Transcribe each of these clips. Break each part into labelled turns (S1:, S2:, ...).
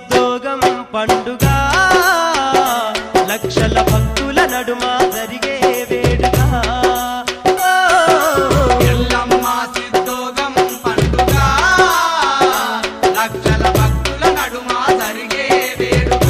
S1: సిద్ధోగం పండుగ లక్షల భక్తుల నడుమ జరిగే వేడుక
S2: ఎల్లమ్మ సిద్ధోగం పండుగ లక్షల భక్తుల నడుమ జరిగే వేడుక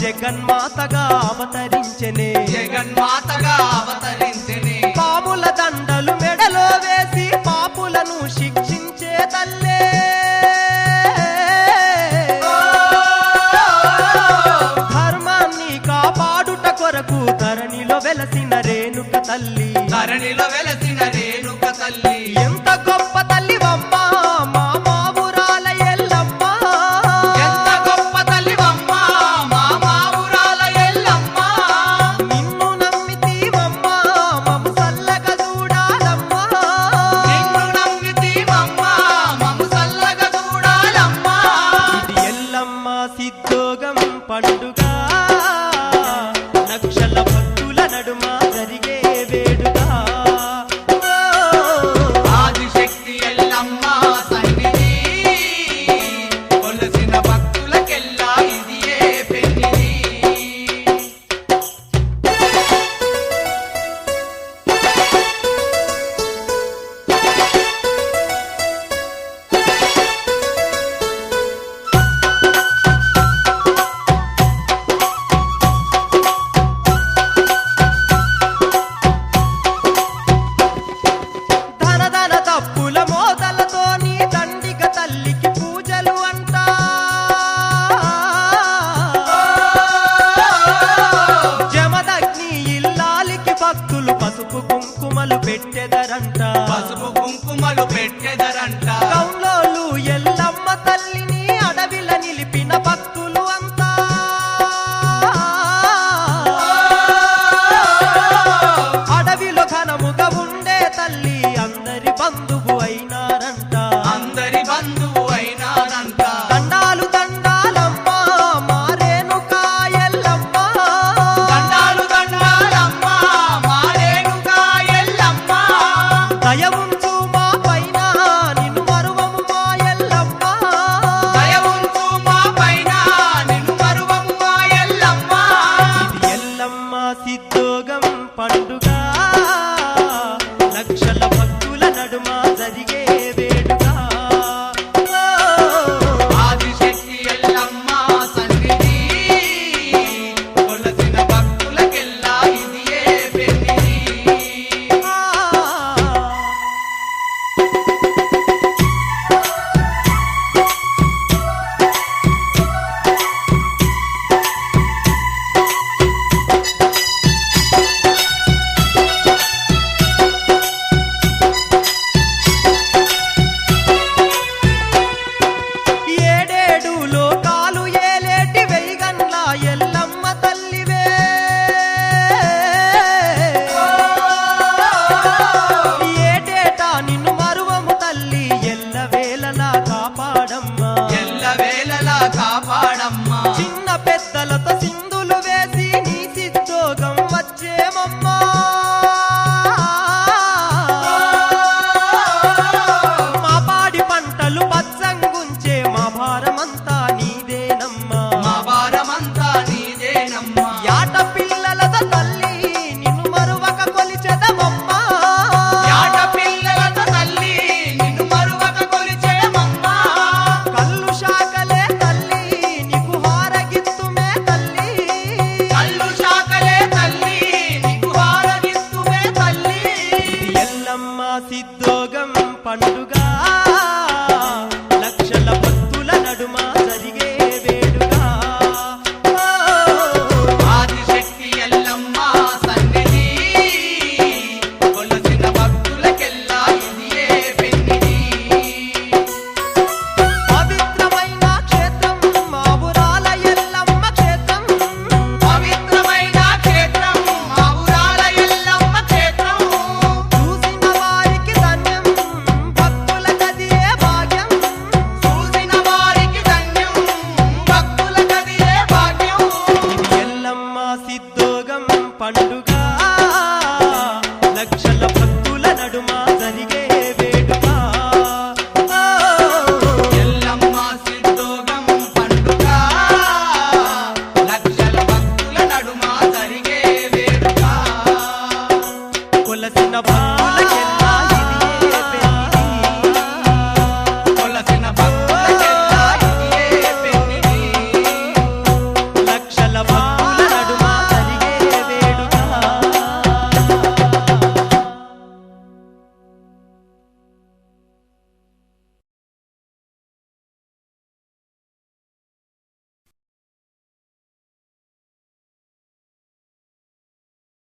S1: జగన్మాతగా అవతరించెనే
S2: జగన్మాతగా అవతరించెనే
S1: పాముల దండలు మెడలో వేసి పాపులను శిక్షించే తల్లే ధర్మాన్ని కాపాడుట కొరకు ధరణిలో వెలసిన రేణుక తల్లి
S2: ధరణిలో వెలసిన రేణుక తల్లి
S1: ఎంత గొప్ప తల్లివమ్మ మా మావురాల ఎల్లమ్మ
S2: ఎంత గొప్ప తల్లివమ్మ మా మావురాల ఎల్లమ్మ
S1: నిన్ను నమ్మితీవమ్మ మమ్ము చల్లగా చూడాలమ్మ
S2: నిన్ను నమ్మితీవమ్మ మమ్ము చల్లగా చూడాలమ్మ
S1: ఇది ఎల్లమ్మ సిద్ధోగం పండుగ లక్షల భక్తుల నడుమ జరిగే వేడుక
S2: ఆదిశక్తి ఎల్లమ్మ సన్నిధి కొలసిన భక్తులకెల్లా ఇది ఏ పెన్నిధి
S1: ధన ధన తప్పుల మోతలతో నీ దండిక తల్లికి పూజలు అంట జమదగ్ని ఇల్లాలికి భక్తులు పసుపు కుంకుమలు పెట్టెదరంట
S2: పసుపు కుంకుమలు పెట్టెదరంట
S1: కౌలోలు ఎల్లమ్మ తల్లి